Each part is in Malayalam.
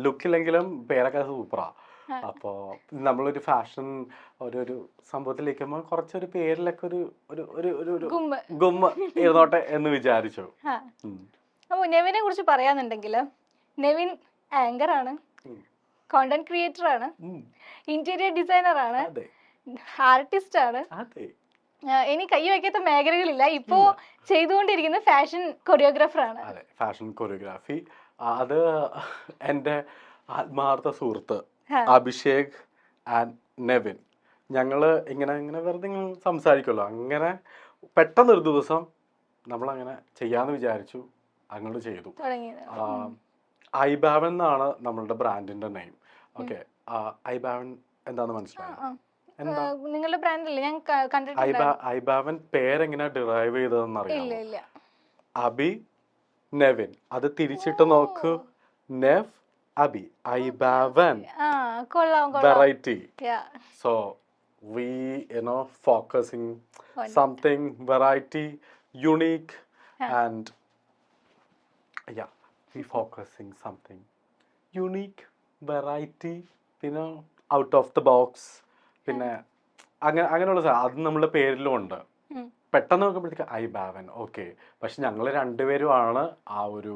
ലുക്കില്ലെങ്കിലും പേരൊക്കെ സൂപ്പറാ. അപ്പോ നമ്മളൊരു ഫാഷൻ ഒരു സംഭവത്തിലേക്കുമ്പോൾ കുറച്ചൊരു പേരിലൊക്കെ ഒരു ഒരു ഒരു ഒരു ഗുമ്മ ഇരുന്നോട്ടെ എന്ന് വിചാരിച്ചു. അപ്പോൾ നെവിനെ കുറിച്ച് പറയാന്നുണ്ടെങ്കിൽ നെവിൻ ആങ്കർ ആണ്, കോണ്ടന്റ് ക്രിയേറ്റർ ആണ്, ഇന്റീരിയർ ഡിസൈനർ ആണ്, ആർട്ടിസ്റ്റ് ആണ്. ഇനി കൈ വയ്ക്കാത്ത മേഖലകളില്ല. ഇപ്പോ ചെയ്തുകൊണ്ടിരിക്കുന്ന ഫാഷൻ കൊറിയോഗ്രാഫർ ആണ്. അതെ, ഫാഷൻ കൊറിയോഗ്രാഫി. അത് എൻ്റെ ആത്മാർത്ഥ സുഹൃത്ത് അഭിഷേക് ആൻഡ് നെവിൻ, ഞങ്ങള് ഇങ്ങനെ വെറുതെ സംസാരിക്കുമല്ലോ, അങ്ങനെ പെട്ടെന്നൊരു ദിവസം നമ്മളങ്ങനെ ചെയ്യാന്ന് വിചാരിച്ചു, അങ്ങോട്ട് ചെയ്തു. ഐബാവൻ എന്നാണ് നമ്മളുടെ ബ്രാൻഡിന്റെ നെയിം. ഓക്കെ, ഐബാവൻ എന്താന്ന് മനസ്സിലായോ? നിങ്ങളുടെ ബ്രാൻഡല്ലേ? ഞാൻ കണ്ടിട്ടുണ്ട്. ഐബാവൻ പേരെങ്ങനെ ഡിറൈവ് ചെയ്തതെന്ന് അറിയാമോ? അബി നെവിൻ, അത് തിരിച്ചിട്ട് നോക്കൂ, നെവ് അബി, ഐബാവൻ variety. So we focusing something variety, unique, and yeah, we focusing something unique, variety, out of the box. പിന്നെ അങ്ങനെയുള്ള അത് നമ്മുടെ പേരിലും ഉണ്ട്. പെട്ടെന്ന് നോക്കുമ്പോഴത്തേക്ക് ഐബാവൻ, ഓക്കെ. പക്ഷെ ഞങ്ങൾ രണ്ടുപേരുമാണ് ആ ഒരു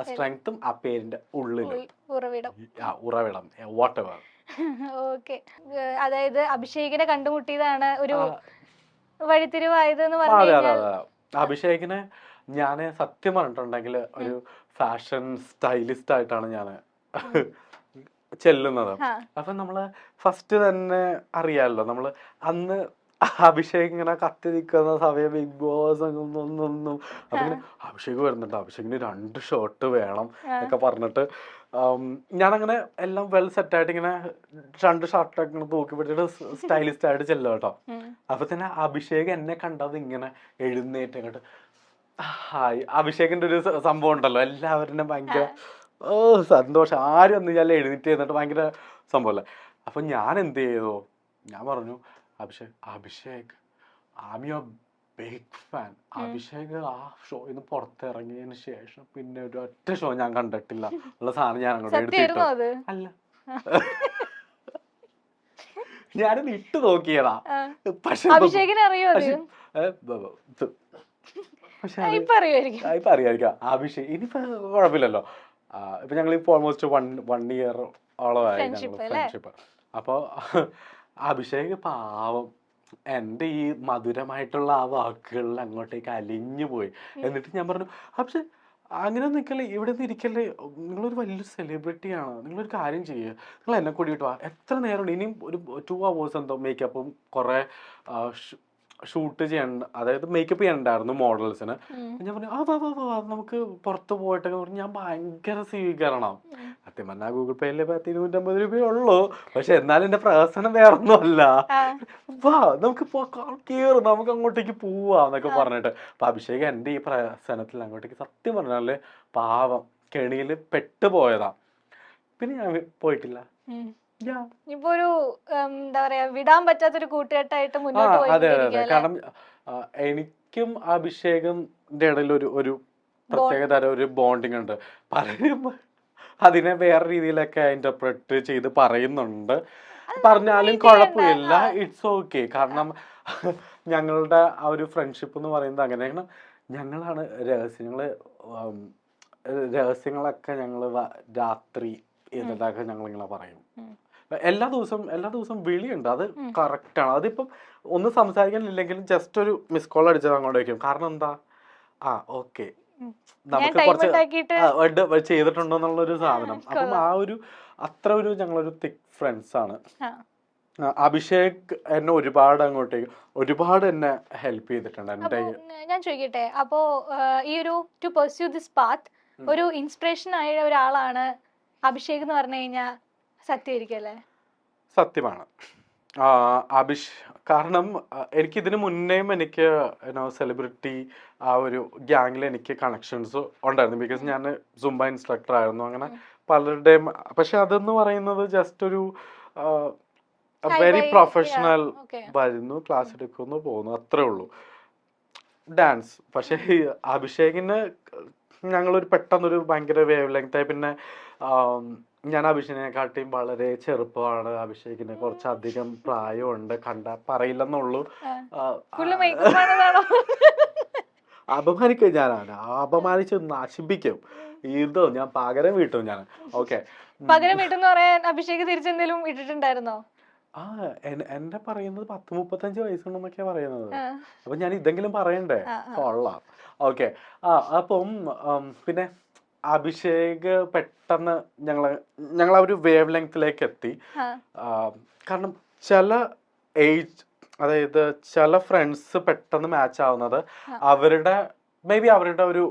സ്ട്രെങ്ത്തും ആ പേരിന്റെ ഉള്ളിലും ഉറവിടം, വാട്ട് എവർ. ഓക്കെ, അതായത് അഭിഷേകിനെ കണ്ടുമുട്ടിയതാണ് ഒരു വഴിത്തിരിവായതെന്ന് പറഞ്ഞു. അഭിഷേകിനെ ഞാൻ സത്യം പറഞ്ഞിട്ടുണ്ടെങ്കിൽ ഒരു ഫാഷൻ സ്റ്റൈലിസ്റ്റ് ആയിട്ടാണ് ഞാൻ ചെല്ലുന്നത്. അപ്പൊ നമ്മള് ഫസ്റ്റ് തന്നെ അറിയാലോ, നമ്മള് അന്ന് അഭിഷേക് ഇങ്ങനെ കത്തി നിൽക്കുന്ന സമയം ബിഗ് ബോസ് ഒന്നും അപ്പൊ ഇങ്ങനെ അഭിഷേക് വരുന്നുണ്ട്, അഭിഷേകിന് 2 ഷർട്ട് വേണം എന്നൊക്കെ പറഞ്ഞിട്ട് ഞാനങ്ങനെ എല്ലാം വെൽ സെറ്റായിട്ട് ഇങ്ങനെ 2 ഷർട്ടൊക്കെ ഇങ്ങനെ തൂക്കി പിടിച്ചിട്ട് സ്റ്റൈലിസ്റ്റ് ആയിട്ട് ചെല്ലും കേട്ടോ. അപ്പൊ തന്നെ അഭിഷേക് എന്നെ കണ്ടത് ഇങ്ങനെ എഴുന്നേറ്റ് അങ്ങോട്ട് ഹായ്. അഭിഷേകിന്റെ ഒരു സംഭവം ഉണ്ടല്ലോ, എല്ലാവരും ഭയങ്കര സന്തോഷം, ആരും ഒന്ന് ഞാൻ എഴുന്നേറ്റ് എന്നിട്ട് ഭയങ്കര സംഭവമല്ലേ. അപ്പൊ ഞാൻ എന്ത് ചെയ്തു, ഞാൻ പറഞ്ഞു Abhishek I am your big fan. Abhishek ആ ഷോയിന്ന് പുറത്തിറങ്ങിയതിന് ശേഷം പിന്നെ ഒരു ഒറ്റ ഷോ ഞാൻ കണ്ടിട്ടില്ല ഉള്ള സാധനം ഞാൻ അങ്ങോട്ട് എടുത്തിട്ടു. അല്ല, ഞാനത് ഇട്ട് നോക്കിയതാ. പക്ഷെ ഇപ്പൊ അറിയായിരിക്കാം അഭിഷേക്. ഇനിയിപ്പോ കുഴപ്പമില്ലല്ലോ, ഇപ്പൊ ഞങ്ങളിപ്പോ ഓൾമോസ്റ്റ് 1 ഇയർ ഓളമായി ഫ്രണ്ട്ഷിപ്പ്. അപ്പൊ അഭിഷേക് പാവം എൻ്റെ ഈ മധുരമായിട്ടുള്ള ആ വാക്കുകളിൽ അങ്ങോട്ടേക്ക് അലിഞ്ഞു പോയി. എന്നിട്ട് ഞാൻ പറഞ്ഞു, അഭിഷേക് അങ്ങനെ നിൽക്കല്ലേ, ഇവിടെ നിന്ന് ഇരിക്കല്ലേ, നിങ്ങളൊരു വലിയൊരു സെലിബ്രിറ്റിയാണ്, നിങ്ങളൊരു കാര്യം ചെയ്യുക, നിങ്ങൾ എന്നെ കൂടിയിട്ട് വാ. എത്ര നേരമുണ്ട്, ഇനിയും ഒരു 2 hours എന്തോ മേക്കപ്പും കുറെ ഷൂട്ട് ചെയ്യണ്ട, അതായത് മേക്കപ്പ് ചെയ്യണ്ടായിരുന്നു മോഡൽസിന്. ഞാൻ പറഞ്ഞു വാ നമുക്ക് പുറത്ത് പോയിട്ടൊക്കെ പറഞ്ഞു. ഞാൻ ഭയങ്കര സ്വീകരണം. സത്യം പറഞ്ഞാൽ ഗൂഗിൾ പേയില് 250 രൂപയേ ഉള്ളൂ, പക്ഷെ എന്നാലും എന്റെ പ്രവർത്തനം വേറൊന്നും അല്ല. വാ നമുക്ക് നമുക്ക് അങ്ങോട്ടേക്ക് പോവാന്നൊക്കെ പറഞ്ഞിട്ട്. അപ്പൊ അഭിഷേക് എന്റെ ഈ പ്രവർത്തനത്തിൽ അങ്ങോട്ടേക്ക് സത്യം പറഞ്ഞാല് പാവം കെണിയില് പെട്ടുപോയതാ. പിന്നെ ഞാൻ പോയിട്ടില്ല. ഇപ്പൊ ഒരു എന്താ പറയാ, വിടാൻ പറ്റാത്തൊരു കൂട്ടുകെട്ടായിട്ട് മുന്നോട്ട് പോയി. അതെ, കാരണം എനിക്കും അഭിഷേകിന്റെ ഇടയിൽ ഒരു പ്രത്യേക തരം ഒരു ബോണ്ടിങ് ഉണ്ട്. പലരും അതിനെ വേറെ രീതിയിലൊക്കെ ഇന്റർപ്രറ്റ് ചെയ്ത് പറയുന്നുണ്ട്. പറഞ്ഞാലും കുഴപ്പമില്ല, ഇറ്റ്സ് ഓക്കെ. കാരണം ഞങ്ങളുടെ ആ ഒരു ഫ്രണ്ട്ഷിപ്പ് എന്ന് പറയുന്നത് അങ്ങനെയാണ്. ഞങ്ങളാണ് രഹസ്യങ്ങളൊക്കെ ഞങ്ങള് രാത്രി ഇതൊക്കെ ഞങ്ങളിങ്ങനെ പറയും. എല്ലാ ദിവസവും വിളിയുണ്ട്, അത് കറക്റ്റാണ്. അതിപ്പം ഒന്നും സംസാരിക്കാനില്ലെങ്കിലും ജസ്റ്റ് ഒരു മിസ് കോൾ അടിച്ചത് അങ്ങോട്ട് വയ്ക്കും. കാരണം എന്താ, ഓക്കെ നമുക്ക് കുറച്ച് ചെയ്തിട്ടുണ്ടോ എന്നുള്ളൊരു സാധനം. അപ്പം ആ ഒരു അത്ര ഒരു ഞങ്ങളൊരു തിക് ഫ്രണ്ട്സ് ആണ്. അഭിഷേക് എന്നെ ഒരുപാട് എന്നെ ഹെൽപ്പ് ചെയ്തിട്ടുണ്ട്. ഞാൻ ചോദിക്കട്ടെ, അപ്പോ ഈ ഒരു ടു പെർസ്യൂ ദിസ് പാത്ത് ഒരു ഇൻസ്പിറേഷൻ ആയ ഒരാളാണ് അഭിഷേക് എന്ന് പറഞ്ഞു കഴിഞ്ഞാൽ സത്യമായിരിക്കല്ലേ? സത്യമാണ്. കാരണം എനിക്കിതിന് മുന്നേയും എനിക്ക് സെലിബ്രിറ്റി ആ ഒരു ഗ്യാങ്ങിൽ എനിക്ക് കണക്ഷൻസ് ഉണ്ടായിരുന്നു. ബിക്കോസ് ഞാൻ സുംബ ഇൻസ്ട്രക്ടർ ആയിരുന്നു. അങ്ങനെ പലരുടെയും. പക്ഷെ അതെന്ന് പറയുന്നത് ജസ്റ്റ് ഒരു വെരി പ്രൊഫഷണൽ, വരുന്നു ക്ലാസ് എടുക്കുന്നു പോകുന്നു, അത്രേ ഉള്ളൂ ഡാൻസ്. പക്ഷെ അഭിഷേകിന് ഞങ്ങളൊരു പെട്ടെന്നൊരു ഭയങ്കര വേവ് ലെങ്തായി. പിന്നെ ഞാൻ അഭിഷേകിനെക്കാട്ടിയും വളരെ ചെറുപ്പമാണ്, അഭിഷേകിന് കുറച്ചധികം പ്രായമുണ്ട്, കണ്ട പറയില്ലെന്നുള്ളൂ. അപമാനിക്കും ഞാനാണ്, അപമാനിച്ച് നശിപ്പിക്കും. ഇത് ഞാൻ പകരം വീട്ടും ഞാൻ. ഓക്കെ, പകരം വീട്ടെന്ന് പറയാൻ അഭിഷേക് തിരിച്ചെന്തെങ്കിലും ഇട്ടിട്ടുണ്ടായിരുന്നോ? എന്നെ പറയുന്നത് 10-35 വയസ്സുണ്ടെന്നൊക്കെയാ പറയുന്നത്. അപ്പൊ ഞാൻ ഇതെങ്കിലും പറയണ്ടേ? കൊള്ളാം. ഓക്കെ. അപ്പം പിന്നെ അഭിഷേക് പെട്ടെന്ന് ഞങ്ങൾ ആ ഒരു വേവ് ലെങ്ത്തിലേക്ക് എത്തി. കാരണം ചില ഏജ്, അതായത് ചില ഫ്രണ്ട്സ് പെട്ടെന്ന് മാച്ച് ആവുന്നത് അവരുടെ അവരുടെ ഒരു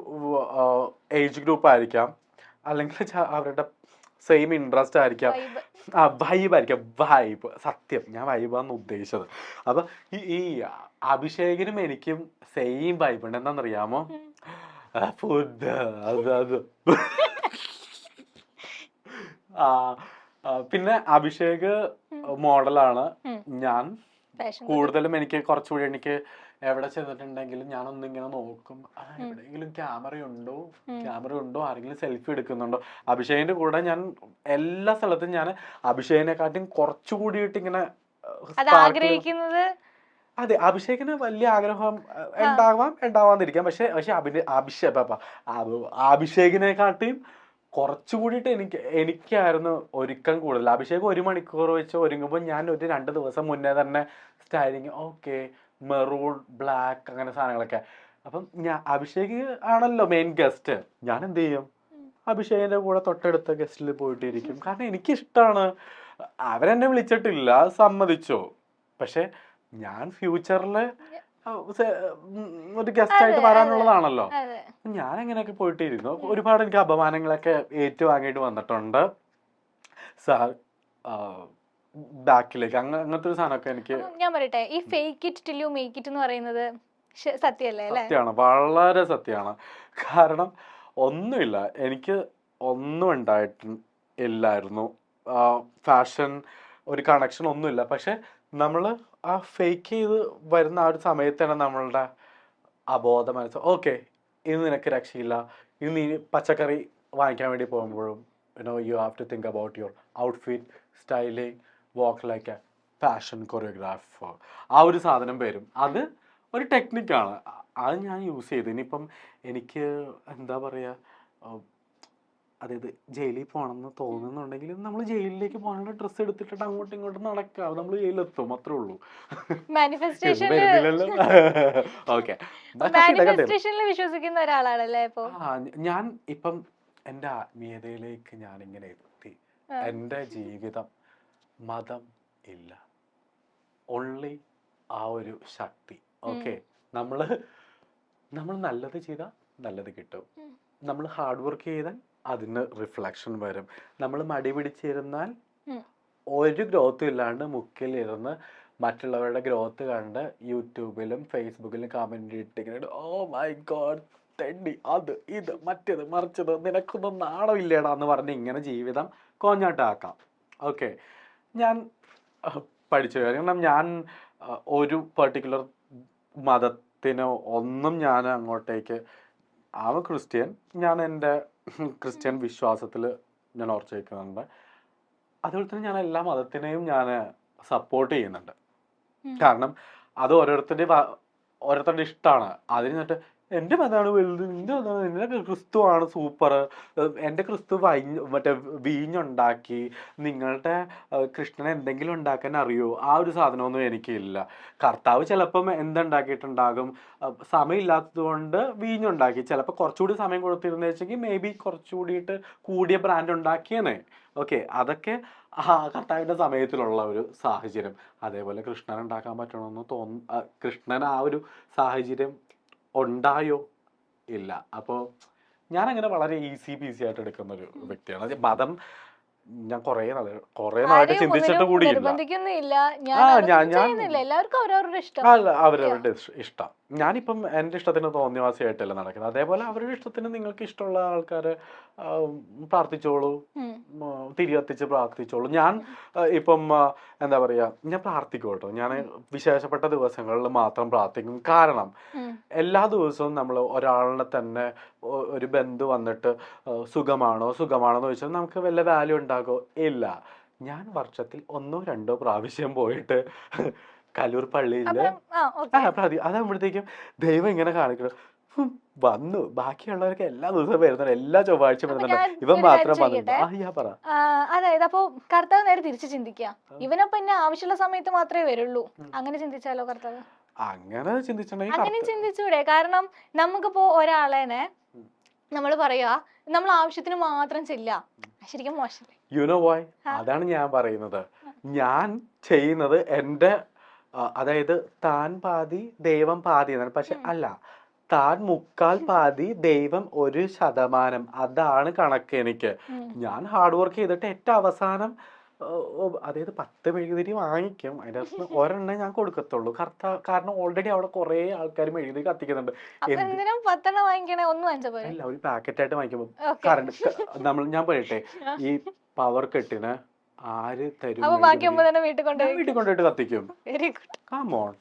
ഏജ് ഗ്രൂപ്പ് ആയിരിക്കാം, അല്ലെങ്കിൽ അവരുടെ സെയിം ഇൻട്രസ്റ്റ് ആയിരിക്കാം, വൈബ് ആയിരിക്കാം. വൈബ്, സത്യം, ഞാൻ വൈബാന്ന് ഉദ്ദേശിച്ചത്. അപ്പൊ ഈ അഭിഷേകിനും എനിക്കും സെയിം വൈബ് ഉണ്ട്. എന്താണെന്നറിയാമോ? ഫുഡ്. അത് പിന്നെ അഭിഷേക് മോഡലാണ്, ഞാൻ കൂടുതലും എനിക്ക് കുറച്ചുകൂടി എനിക്ക് എവിടെ ചെന്നിട്ടുണ്ടെങ്കിലും ഞാനൊന്നും ഇങ്ങനെ നോക്കും, എവിടെയെങ്കിലും ക്യാമറ ഉണ്ടോ, ആരെങ്കിലും സെൽഫി എടുക്കുന്നുണ്ടോ. അഭിഷേകിന്റെ കൂടെ ഞാൻ എല്ലാ സ്ഥലത്തും ഞാൻ അഭിഷേകിനെക്കാട്ടും കുറച്ചുകൂടിയിട്ട് ഇങ്ങനെ അതെ, അഭിഷേകിന് വലിയ ആഗ്രഹം ഉണ്ടാവാതിരിക്കാം, പക്ഷെ അഭിഷേകിനെക്കാട്ടിയും കുറച്ചുകൂടിയിട്ട് എനിക്കായിരുന്നു ഒരുക്കം കൂടുതൽ. അഭിഷേക് 1 മണിക്കൂർ വെച്ച് ഒരുങ്ങുമ്പോൾ ഞാൻ ഒരു 2 ദിവസം മുന്നേ തന്നെ സ്റ്റൈലിങ്, ഓക്കെ, മെറൂൺ, ബ്ലാക്ക്, അങ്ങനെ സാധനങ്ങളൊക്കെ. അപ്പം അഭിഷേക് ആണല്ലോ മെയിൻ ഗസ്റ്റ്, ഞാൻ എന്ത് ചെയ്യും? അഭിഷേകിന്റെ കൂടെ തൊട്ടടുത്ത ഗസ്റ്റിൽ പോയിട്ടിരിക്കും. കാരണം എനിക്കിഷ്ടമാണ്. അവരെന്നെ വിളിച്ചിട്ടില്ല, സമ്മതിച്ചോ, പക്ഷെ ഞാൻ ഫ്യൂച്ചറിൽ ഒരു ഗസ്റ്റ് ആയിട്ട് വരാനുള്ളതാണല്ലോ. ഞാൻ എങ്ങനെയൊക്കെ പോയിട്ടിരുന്നു. ഒരുപാട് എനിക്ക് അപമാനങ്ങളൊക്കെ ഏറ്റുവാങ്ങിയിട്ട് വന്നിട്ടുണ്ട്. ബാക്കിലേക്ക് അങ്ങനത്തെ ഒരു സാധനമൊക്കെ എനിക്ക്. ഞാൻ പറയട്ടെ, ഈ fake it till you make it എന്ന് പറയുന്നത് സത്യമല്ലേ? സത്യമാണ്, വളരെ സത്യമാണ്. കാരണം ഒന്നുമില്ല, എനിക്ക് ഒന്നും ഉണ്ടായിട്ടില്ലായിരുന്നു, ഫാഷൻ ഒരു കണക്ഷൻ ഒന്നുമില്ല. പക്ഷെ നമ്മൾ ആ ഫേക്ക് ചെയ്ത് വരുന്ന ആ ഒരു സമയത്താണ് നമ്മളുടെ അബോധ മനസ്സ്, ഓക്കെ, ഇന്ന് നിനക്ക് രക്ഷയില്ല, ഇന്ന് നീ പച്ചക്കറി വാങ്ങിക്കാൻ വേണ്ടി പോകുമ്പോഴും you have to think about your outfit, styling, walk like a fashion choreographer. ആ ഒരു സാധനം വരും. അത് ഒരു ടെക്നിക്കാണ്, അത് ഞാൻ യൂസ് ചെയ്തു. ഇനിയിപ്പം എനിക്ക് എന്താ പറയുക, അതായത് ജയിലിൽ പോകണമെന്ന് തോന്നുന്നുണ്ടെങ്കിൽ നമ്മൾ ജയിലിലേക്ക് പോകാനുള്ള ഡ്രസ്സ് എടുത്തിട്ട് അങ്ങോട്ടും ഇങ്ങോട്ടും നടക്കുക, നമ്മൾ ജയിലെത്തും, അത്രേ ഉള്ളൂ. ഓക്കെ, വിശ്വസിക്കുന്ന ഒരാളാണല്ലേ? ഞാൻ ഇപ്പം എൻ്റെ ആത്മീയതയിലേക്ക് ഞാനിങ്ങനെ എത്തി. എൻ്റെ ജീവിതം മതം ഇല്ല, ഓൺലി ആ ഒരു ശക്തി. ഓക്കെ, നമ്മൾ നല്ലത് ചെയ്താൽ നല്ലത് കിട്ടും, നമ്മൾ ഹാർഡ് വർക്ക് ചെയ്താൽ അതിന് റിഫ്ലക്ഷൻ വരും. നമ്മൾ മടി പിടിച്ചിരുന്നാൽ ഒരു ഗ്രോത്തും ഇല്ലാണ്ട് മുക്കിലിരുന്ന് മറ്റുള്ളവരുടെ ഗ്രോത്ത് കണ്ട് യൂട്യൂബിലും ഫേസ്ബുക്കിലും കമന്റ് ഇട്ടിങ്ങനെ, ഓ മൈ ഗോഡ്, തെണ്ടി, അത് ഇത് മറ്റേത് മറിച്ചത്, നിനക്കൊന്നും നാണമില്ലേടാ എന്ന് പറഞ്ഞ് ഇങ്ങനെ ജീവിതം കോഞ്ഞാട്ടാക്കാം. ഓക്കെ, ഞാൻ പഠിച്ചു. കാരണം ഞാൻ ഒരു പെർട്ടിക്കുലർ മതത്തിനോ ഒന്നും ഞാൻ അങ്ങോട്ടേക്ക്, ആവ ക്രിസ്ത്യൻ, ഞാൻ എൻ്റെ ക്രിസ്ത്യൻ വിശ്വാസത്തിൽ ഞാൻ ഉറച്ചു വയ്ക്കുന്നുണ്ട്. അതുപോലെ തന്നെ ഞാൻ എല്ലാ മതത്തിനെയും ഞാൻ സപ്പോർട്ട് ചെയ്യുന്നുണ്ട്. കാരണം അത് ഓരോരുത്തരുടെ ഇഷ്ടമാണ്. അതിന് എന്നിട്ട് എൻ്റെ മതമാണ് വലുത്, നിന്റെ ക്രിസ്തു ആണ് സൂപ്പർ, എൻ്റെ ക്രിസ്തു മറ്റേ വീഞ്ഞുണ്ടാക്കി, നിങ്ങളുടെ കൃഷ്ണനെ എന്തെങ്കിലും ഉണ്ടാക്കാൻ അറിയോ, ആ ഒരു സാധനമൊന്നും എനിക്കില്ല. കർത്താവ് ചിലപ്പം എന്തുണ്ടാക്കിയിട്ടുണ്ടാകും, സമയമില്ലാത്തത് കൊണ്ട് വീഞ്ഞുണ്ടാക്കി, ചിലപ്പോൾ കുറച്ചുകൂടി സമയം കൊടുത്തിരുന്നു വെച്ചെങ്കിൽ മേ ബി കുറച്ചുകൂടിയിട്ട് കൂടിയ ബ്രാൻഡ് ഉണ്ടാക്കിയേനെ. ഓക്കെ, അതൊക്കെ കർത്താവിൻ്റെ സമയത്തിലുള്ള ഒരു സാഹചര്യം. അതേപോലെ കൃഷ്ണൻ ഉണ്ടാക്കാൻ പറ്റണമെന്ന് കൃഷ്ണൻ ആ ഒരു സാഹചര്യം ഉണ്ടായോ? ഇല്ല. അപ്പോൾ ഞാനങ്ങനെ വളരെ ഈസി പീസി ആയിട്ട് എടുക്കുന്ന ഒരു വ്യക്തിയാണ്. മതം ഞാൻ കുറേ നാളായിട്ട് ചിന്തിച്ചിട്ട് കൂടിയില്ല. അവരവരുടെ ഇഷ്ടം. ഞാനിപ്പം എൻ്റെ ഇഷ്ടത്തിന് തോന്നിയവാസിയായിട്ടല്ല നടക്കുന്നത്. അതേപോലെ അവരുടെ ഇഷ്ടത്തിന് നിങ്ങൾക്ക് ഇഷ്ടമുള്ള ആൾക്കാർ പ്രാർത്ഥിച്ചോളൂ, തിരി കത്തിച്ച് പ്രാർത്ഥിച്ചോളൂ. ഞാൻ ഇപ്പം എന്താ പറയുക, ഞാൻ പ്രാർത്ഥിക്കും കേട്ടോ. ഞാൻ വിശേഷപ്പെട്ട ദിവസങ്ങളിൽ മാത്രം പ്രാർത്ഥിക്കും. കാരണം എല്ലാ ദിവസവും നമ്മൾ ഒരാളിനെ തന്നെ ഒരു ബന്ധു വന്നിട്ട് സുഖമാണോ എന്ന് ചോദിച്ചാൽ നമുക്ക് വല്ല വാല്യൂ ഉണ്ടാകോ? ഇല്ല. ഞാൻ വർഷത്തിൽ 1-2 പ്രാവശ്യം പോയിട്ട് കലൂർ പള്ളിയില് അതാകുമ്പോഴത്തേക്കും ദൈവം ഇങ്ങനെ കാണിക്കണം, വന്നു. ബാക്കിയുള്ളവർക്ക് എല്ലാ ദിവസവും വരുന്നുണ്ട്, എല്ലാ ചൊവ്വാഴ്ചയും വരുന്നുണ്ട്, ഇവൻ മാത്രം പറ. അതായത് അപ്പൊ കർത്താവ് നേരെ തിരിച്ച് ചിന്തിക്കുക, ഇവനപ്പൊ എന്നെ ആവശ്യമുള്ള സമയത്ത് മാത്രമേ വരുള്ളൂ. അങ്ങനെ ചിന്തിച്ചാലോ കർത്താവ്? അങ്ങനെ ചിന്തിച്ചിട്ടുണ്ടെങ്കിൽ അങ്ങനെ ചിന്തിച്ചൂടെ? കാരണം നമുക്കിപ്പോ ഒരാളെനെ നമ്മൾ പറയുക നമ്മൾ ആവശ്യത്തിന് മാത്രം ചെല്ലുക, ശരിക്കും മോശമല്ലേ? You know Y? അതാണ് ഞാൻ പറയുന്നത്. ഞാൻ ചെയ്യുന്നത് എൻ്റെ അതായത് താൻ പാതി ദൈവം പാതി എന്നാണ്. പക്ഷെ അല്ല, താൻ 3/4 പാതി ദൈവം 1%. അതാണ് കണക്ക്. എനിക്ക് ഞാൻ ഹാർഡ് വർക്ക് ചെയ്തിട്ട് ഏറ്റവും അവസാനം അതായത് 10 മെഴുകുതിരി വാങ്ങിക്കും, അതിന്റെ അകത്ത് ഒരെണ്ണം ഞാൻ കൊടുക്കത്തുള്ളൂ. കാരണം ഓൾറെഡി അവിടെ കുറെ ആൾക്കാർ മെഴുകുതിരി കത്തിക്കുന്നുണ്ട്. അല്ല, ഒരു പാക്കറ്റായിട്ട് വാങ്ങിക്കുമ്പോ കറണ്ട് ഞാൻ പറയട്ടെ, ഈ പവർ കെട്ടിന് ആര് തരും? വീട്ടിൽ കൊണ്ടുപോയിട്ട് കത്തിക്കും. Very good. Come on.